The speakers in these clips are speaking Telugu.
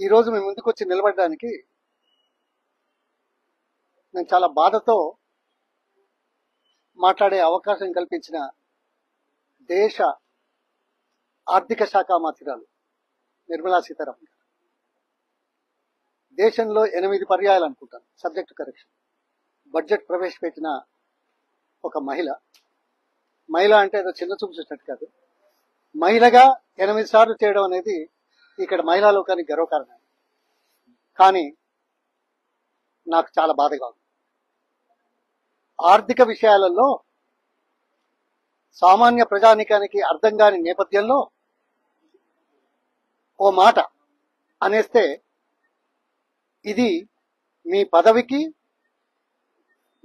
ఈరోజు మీ ముందుకు వచ్చి నిలబడడానికి నేను చాలా బాధతో మాట్లాడే అవకాశం కల్పించిన దేశ ఆర్థిక శాఖ మంత్రురాలు నిర్మలా సీతారామన్ గారు. దేశంలో 8 పర్యాయాలు అనుకుంటాను సబ్జెక్ట్ కరెక్షన్ బడ్జెట్ ప్రవేశపెట్టిన ఒక మహిళ అంటే ఏదో చిన్న చూపు చూసినట్టు కాదు, మహిళగా 8 సార్లు చేయడం అనేది ఇక్కడ మహిళా లోకానికి గర్వకారణం. కానీ నాకు చాలా బాధగా ఉంది. ఆర్థిక విషయాలలో సామాన్య ప్రజానికానికి అర్థం కాని నేపథ్యంలో ఓ మాట అనేస్తే ఇది మీ పదవికి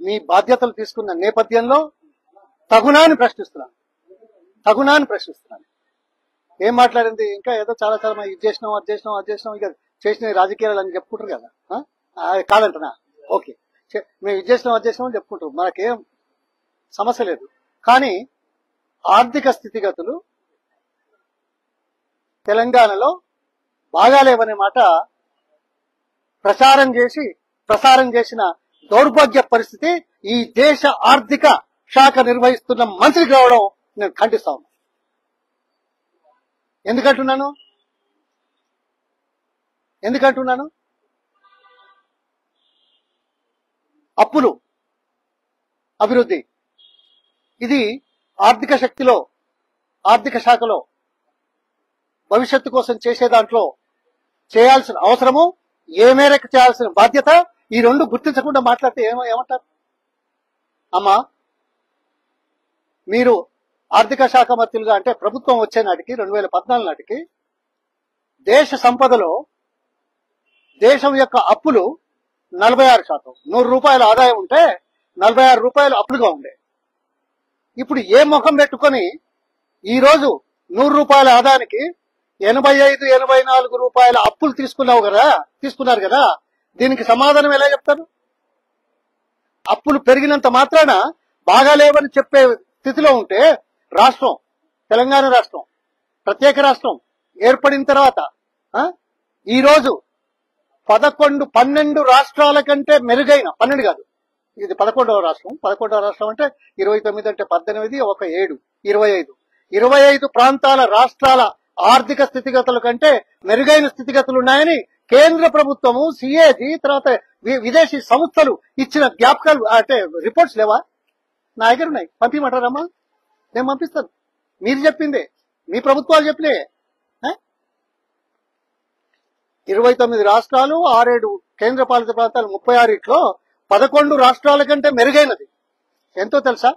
మీ బాధ్యతలు తీసుకున్న నేపథ్యంలో తగునాని ప్రశ్నిస్తున్నాను. ఏం మాట్లాడింది? ఇంకా ఏదో చాలా ఇది చేసినాం ఇక చేసిన రాజకీయాలు అని చెప్పుకుంటారు కదా. కాదంటనా? ఓకే, మేము ఇది చేసినాం అని చెప్పుకుంటారు, మనకేం సమస్య లేదు. కానీ ఆర్థిక స్థితిగతులు తెలంగాణలో బాగాలేవనే మాట ప్రసారం చేసిన దౌర్భాగ్య పరిస్థితి ఈ దేశ ఆర్థిక శాఖ నిర్వహిస్తున్న మంత్రికి రావడం నేను ఖండిస్తా ఉన్నా. ఎందుకంటున్నాను? అప్పులు, అభివృద్ధి, ఇది ఆర్థిక శాఖలో భవిష్యత్తు కోసం చేసే దాంట్లో చేయాల్సిన అవసరము, ఏ మేరకు చేయాల్సిన బాధ్యత, ఈ రెండు గుర్తించకుండా మాట్లాడితే ఏమంటారు? అమ్మా, మీరు ఆర్థిక శాఖ మంత్రులుగా అంటే ప్రభుత్వం వచ్చే నాటికి 2014 నాటికి దేశ సంపదలో దేశం యొక్క అప్పులు 46%. 100 రూపాయల ఆదాయం ఉంటే 46 రూపాయలు అప్పులుగా ఉండే. ఇప్పుడు ఏ ముఖం పెట్టుకొని ఈరోజు 100 రూపాయల ఆదాయానికి 85-84 రూపాయల అప్పులు తీసుకున్నారు కదా. దీనికి సమాధానం ఎలా చెప్తారు? అప్పులు పెరిగినంత మాత్రాన బాగాలేవని చెప్పే స్థితిలో ఉంటే రాష్ట్రం, తెలంగాణ రాష్ట్రం, ప్రత్యేక రాష్ట్రం ఏర్పడిన తర్వాత ఈరోజు 12 రాష్ట్రాల కంటే మెరుగైన, 12 కాదు, ఇది 11వ రాష్ట్రం. 11వ రాష్ట్రం అంటే 29 అంటే 18, ఒక 7, 25 ప్రాంతాల రాష్ట్రాల ఆర్థిక స్థితిగతుల కంటే మెరుగైన స్థితిగతులు ఉన్నాయని కేంద్ర ప్రభుత్వము, సిఏజీ, తర్వాత విదేశీ సంస్థలు ఇచ్చిన జ్ఞాపకాలు అంటే రిపోర్ట్స్ లేవా? నా దగ్గర ఉన్నాయి, పంపించమంటారమ్మా? నేను పంపిస్తాను. మీరు చెప్పిందే, మీ ప్రభుత్వాలు చెప్పినే. 29 రాష్ట్రాలు, 6-7 కేంద్ర పాలిత ప్రాంతాలు, 36లో 11 రాష్ట్రాల కంటే మెరుగైనది ఎంతో తెలుసా?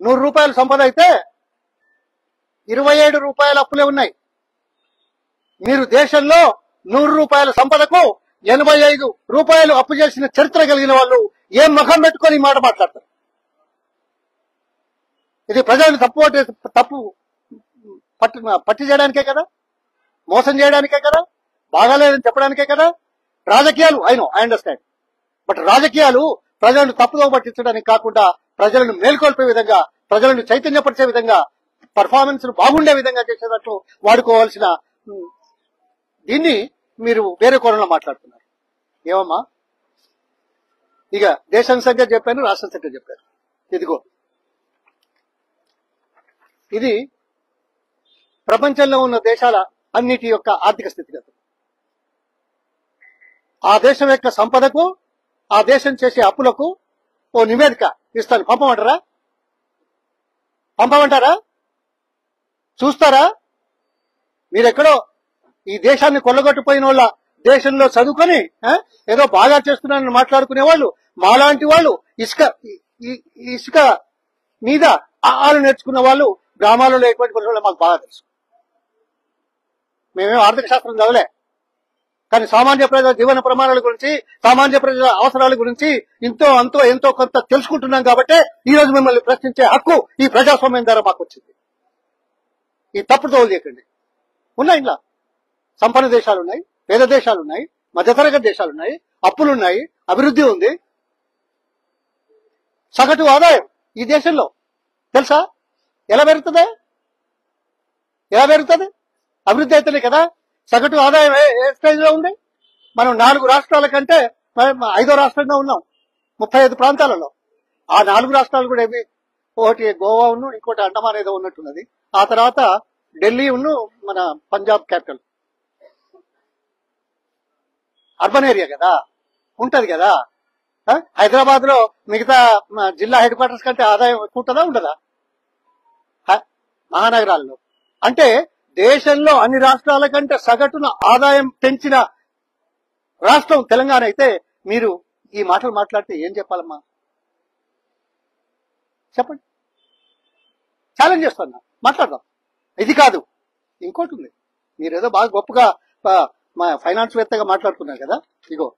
100 రూపాయల సంపద అయితే 27 రూపాయల అప్పులే ఉన్నాయి. మీరు దేశంలో 100 రూపాయల సంపదకు 85 రూపాయలు అప్పు చేసిన చరిత్ర కలిగిన వాళ్ళు ఏం ముఖం పెట్టుకొని ఈ మాట మాట్లాడతారు? ఇది ప్రజలను తప్పు పట్టి చేయడానికే కదా, మోసం చేయడానికే కదా, బాగాలేదని చెప్పడానికే కదా. రాజకీయాలు ఐ అండర్స్టాండ్, బట్ రాజకీయాలు ప్రజలను తప్పుదో పట్టించడానికి కాకుండా ప్రజలను మేల్కొల్పే విధంగా, ప్రజలను చైతన్యపరిచే విధంగా, పర్ఫార్మెన్స్ బాగుండే విధంగా చేసేటట్లు వాడుకోవాల్సిన దీన్ని మీరు వేరే కోణంలో మాట్లాడుతున్నారు. ఏమమ్మా, ఇక దేశం సంఖ్య చెప్పాను, రాష్ట్రం సంఖ్య చెప్పాను. ఇదిగో ఇది ప్రపంచంలో ఉన్న దేశాల అన్నిటి యొక్క ఆర్థిక స్థితిగతులు. ఆ దేశం యొక్క సంపదకు, ఆ దేశం చేసే అప్పులకు ఓ నివేదిక ఇస్తాను. పంపమంటారా? చూస్తారా? మీరెక్కడో ఈ దేశాన్ని కొల్లగొట్టిపోయిన వాళ్ళ దేశంలో చదువుకొని ఏదో బాగా చేస్తున్నారని మాట్లాడుకునే వాళ్ళు, మాలాంటి వాళ్ళు ఇసుక మీద ఆలు నేర్చుకున్న వాళ్ళు గ్రామాలలో ఎటువంటి పరిస్థితుల్లో మాకు బాగా తెలుసు. మేమేం ఆర్థిక శాస్త్రం చదవలే, కానీ సామాన్య ప్రజల జీవన ప్రమాణాల గురించి, సామాన్య ప్రజల అవసరాల గురించి ఎంతో కొంత తెలుసుకుంటున్నాం కాబట్టి ఈ రోజు మిమ్మల్ని ప్రశ్నించే హక్కు ఈ ప్రజాస్వామ్యం ద్వారా మాకు వచ్చింది. ఈ తప్పుతో వదిలేకండి. ఉన్నాయి, ఇలా సంపన్న దేశాలు ఉన్నాయి, పేద దేశాలు ఉన్నాయి, మధ్యతరగతి దేశాలు ఉన్నాయి, అప్పులున్నాయి, అభివృద్ధి ఉంది. సగటు ఆదాయం ఈ దేశంలో తెలుసా ఎలా పెరుగుతుంది? అభివృద్ధి అయితేనే కదా సగటు ఆదాయం ఏ స్టేజ్ లో ఉంది? మనం 4 రాష్ట్రాల కంటే 5వ రాష్ట్రంగా ఉన్నాం 35 ప్రాంతాలలో. ఆ 4 రాష్ట్రాలు కూడా ఏవి? ఒకటి గోవా ఉన్ను, ఇంకోటి అండమాన్ ఏదో ఉన్నట్టున్నది. ఆ తర్వాత ఢిల్లీ ఉన్ను మన పంజాబ్ క్యాపిటల్. అర్బన్ ఏరియా కదా, ఉంటది కదా. హైదరాబాద్ లో మిగతా జిల్లా హెడ్ క్వార్టర్స్ కంటే ఆదాయం ఎక్కువ ఉంటుందా ఉండదా? మహానగరాల్లో. అంటే దేశంలో అన్ని రాష్ట్రాల కంటే సగటున ఆదాయం పెంచిన రాష్ట్రం తెలంగాణ అయితే మీరు ఈ మాటలు మాట్లాడితే ఏం చెప్పాలమ్మా? చెప్పండి. ఛాలెంజ్ చేస్తున్నా, మాట్లాడదాం. ఇది కాదు, ఇంకోటి ఉంది. మీరేదో బాగా గొప్పగా మా ఫైనాన్స్ వేత్తగా మాట్లాడుతున్నారు కదా. ఇగో,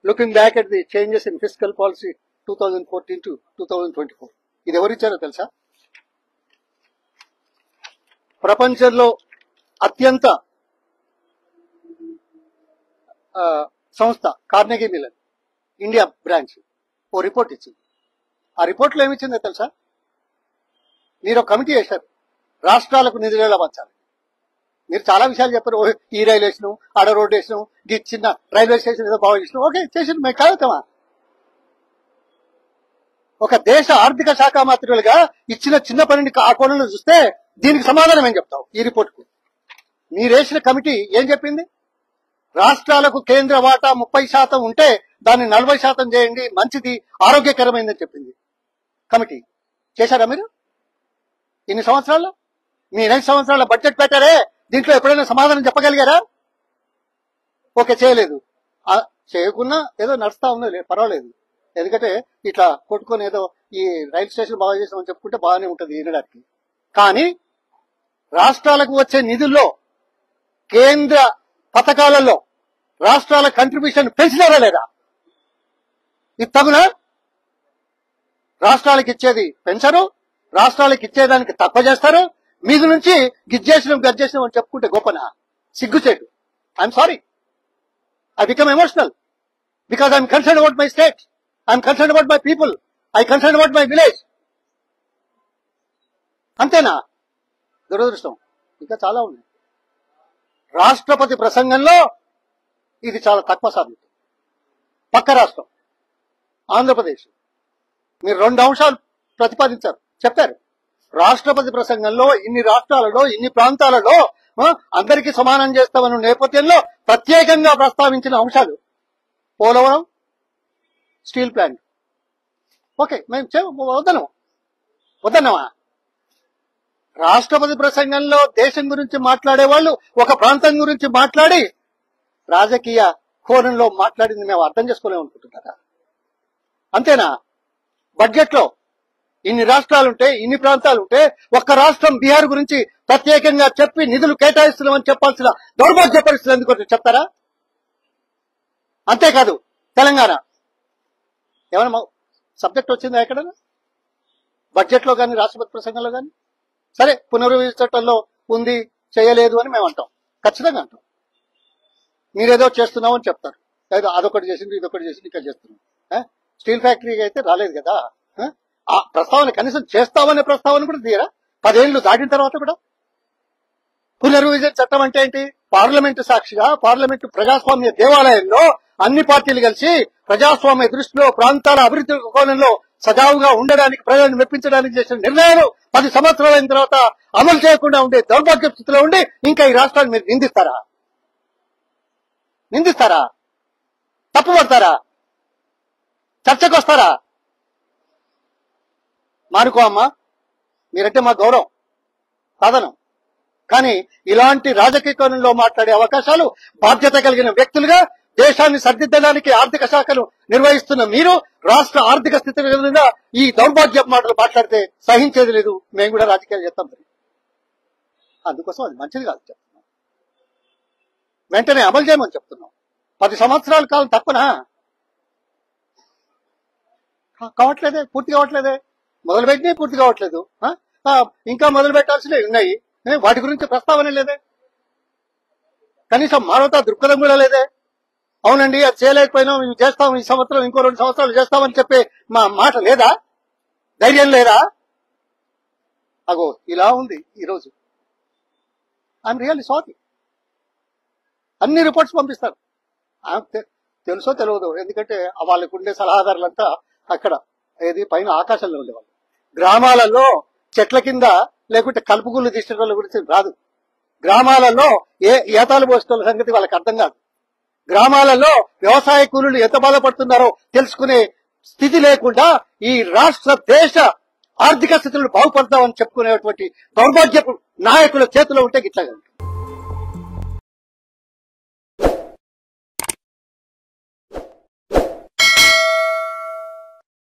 looking back at the changes in fiscal policy 2014 to 2024. ఇది ఎవరిచ్చారో తెలుసా? ప్రపంచంలో అత్యంత సంస్థ కార్నెగీ మిల్లన్ ఇండియా బ్రాంచ్ ఓ రిపోర్ట్ ఇచ్చింది. ఆ రిపోర్ట్లో ఏమిచ్చిందో తెలుసా? మీరు ఒక కమిటీ చేశారు, రాష్ట్రాలకు నిధులు ఎలా పంచాలి. మీరు చాలా విషయాలు చెప్పారు. ఈ రైలు వేసినాం, ఆడ రోడ్డు వేసినాం, ఈ చిన్న రైల్వే స్టేషన్ ఏదో బాగా చేసినాం. ఓకే, చేసిన మేము కాదుతామా? ఒక దేశ ఆర్థిక శాఖ మంత్రులుగా ఇచ్చిన చిన్న పనిని ఆ కోణంలో చూస్తే దీనికి సమాధానం ఏం చెప్తావు? ఈ రిపోర్ట్కు మీరేసిన కమిటీ ఏం చెప్పింది? రాష్ట్రాలకు కేంద్ర వాటా 30% ఉంటే దాన్ని 40% చేయండి, మంచిది, ఆరోగ్యకరమైందని చెప్పింది కమిటీ. చేశారా మీరు ఇన్ని సంవత్సరాల్లో? మీ 8 సంవత్సరాల బడ్జెట్ పెట్టారే, దీంట్లో ఎప్పుడైనా సమాధానం చెప్పగలిగారా? ఓకే, చేయలేదు. చేయకున్నా ఏదో నడుస్తా ఉన్నది, పర్వాలేదు. ఎందుకంటే ఇట్లా కొట్టుకొని ఏదో ఈ రైలు స్టేషన్ బాగా చేసామని చెప్పుకుంటే బాగానే ఉంటుంది వినడానికి. కానీ రాష్ట్రాలకు వచ్చే నిధుల్లో కేంద్ర పథకాలలో రాష్ట్రాల కంట్రిబ్యూషన్ పెంచినారా లేదా? ఇది తగునా? రాష్ట్రాలకు ఇచ్చేది పెంచరు, రాష్ట్రాలకు ఇచ్చేదానికి తక్కువ చేస్తారు. మీద నుంచి గజ్జేసినాం అని చెప్పుకుంటే గొప్పనా? సిగ్గుచేటు. I'm sorry, I become emotional because I'm concern about my state, I'm concern about my people, I concern about my village. అంతేనా? దురదృష్టం ఇంకా చాలా ఉన్నాయి. రాష్ట్రపతి ప్రసంగంలో ఇది చాలా తక్కువ సాధ్యత. పక్క రాష్ట్రం ఆంధ్రప్రదేశ్, మీరు 2 అంశాలు ప్రతిపాదించారు, చెప్పారు. రాష్ట్రపతి ప్రసంగంలో ఇన్ని రాష్ట్రాలలో, ఇన్ని ప్రాంతాలలో అందరికీ సమానం చేస్తామన్న నేపథ్యంలో ప్రత్యేకంగా ప్రస్తావించిన అంశాలు పోలవరం, స్టీల్ ప్లాంట్. ఓకే, మేము వద్దనమా? రాష్ట్రపతి ప్రసంగంలో దేశం గురించి మాట్లాడే వాళ్ళు ఒక ప్రాంతం గురించి మాట్లాడి రాజకీయ కోణంలో మాట్లాడింది మేము అర్థం చేసుకోలేమనుకుంటున్నారా? అంతేనా? బడ్జెట్ లో ఇన్ని రాష్ట్రాలుంటే, ఇన్ని ప్రాంతాలుంటే, ఒక్క రాష్ట్రం బీహార్ గురించి ప్రత్యేకంగా చెప్పి నిధులు కేటాయిస్తున్నామని చెప్పాల్సిన దౌర్భాగ్య పరిస్థితులు ఎందుకు చెప్తారా? అంతేకాదు, తెలంగాణ ఏమైనా సబ్జెక్ట్ వచ్చిందా ఎక్కడైనా? బడ్జెట్ లో కానీ రాష్ట్రపతి ప్రసంగంలో కానీ? సరే, పునర్విభజన చట్టంలో ఉంది, చేయలేదు అని మేము అంటాం, ఖచ్చితంగా అంటాం. మీరేదో చేస్తున్నాం అని చెప్తారు, ఏదో అదొకటి చేసింది, ఇదొకటి చేసింది, ఇక్కడ చేస్తున్నాం. స్టీల్ ఫ్యాక్టరీకి అయితే రాలేదు కదా. ఆ ప్రస్తావన కనీసం చేస్తామనే ప్రస్తావన కూడా తీయరా? 10 ఏళ్లు దాటిన తర్వాత కూడా. పునర్విభజన చట్టం అంటే ఏంటి? పార్లమెంటు సాక్షిగా, పార్లమెంటు ప్రజాస్వామ్య దేవాలయంలో అన్ని పార్టీలు కలిసి ప్రజాస్వామ్య దృష్టిలో ప్రాంతాల అభివృద్ధి కోణంలో సజావుగా ఉండడానికి, ప్రజలను మెప్పించడానికి చేసిన నిర్ణయాలు 10 సంవత్సరాలైన తర్వాత అమలు చేయకుండా ఉండే దౌర్భాగ్య స్థితిలో ఉండి ఇంకా ఈ రాష్ట్రాన్ని మీరు నిందిస్తారా? తప్పుపడతారా? చర్చకు వస్తారా? మానుకో అమ్మా, మీరంటే మా గౌరవం, సాధనం. కానీ ఇలాంటి రాజకీయ కోణంలో మాట్లాడే అవకాశాలు బాధ్యత కలిగిన వ్యక్తులుగా దేశాన్ని సర్దిద్దడానికి ఆర్థిక శాఖను నిర్వహిస్తున్న మీరు రాష్ట్ర ఆర్థిక స్థితి మీద ఈ దౌర్భాగ్య మాటలు మాట్లాడితే సహించేది లేదు. మేము కూడా రాజకీయాలు చేస్తాం. అందుకోసం అది మంచిది కాదు చెప్తున్నాం. వెంటనే అమలు చేయమని చెప్తున్నాం. 10 సంవత్సరాల కాలం తక్కువనా? కావట్లేదే, పూర్తి కావట్లేదే. మొదలుపెట్టినవి పూర్తి కావట్లేదు, ఇంకా మొదలు పెట్టాల్సినవి ఉన్నాయి. వాటి గురించి ప్రస్తావన లేదే, కనీసం మానవతా దృక్పథం కూడా లేదే. అవునండి, అది చేయలేకపోయినాం, ఇవి చేస్తాం, ఈ సంవత్సరం ఇంకో 2 సంవత్సరాలు చేస్తామని చెప్పే మా మాట లేదా? ధైర్యం లేదా? అగో ఇలా ఉంది ఈరోజు. I'm really sorry. అన్ని రిపోర్ట్స్ పంపిస్తారు. తెలుసో తెలియదు, ఎందుకంటే వాళ్ళకు ఉండే సలహాదారులంతా అక్కడ పైన ఆకాశంలో ఉండేవాళ్ళు. గ్రామాలలో చెట్ల కింద లేకుంటే కలుపుగుళ్ళు తీసిన గురించి రాదు. గ్రామాలలో ఏతాలు పోసిన సంగతి వాళ్ళకి అర్థం కాదు. గ్రామాలలో వ్యవసాయ కూలీలు ఎంత బాధపడుతున్నారో తెలుసుకునే స్థితి లేకుండా ఈ రాష్ట్ర దేశ ఆర్థిక స్థితులను బాగుపడతామని చెప్పుకునేటువంటి దౌర్భాగ్యపు నాయకుల చేతిలో ఉంటే గిట్లాగా.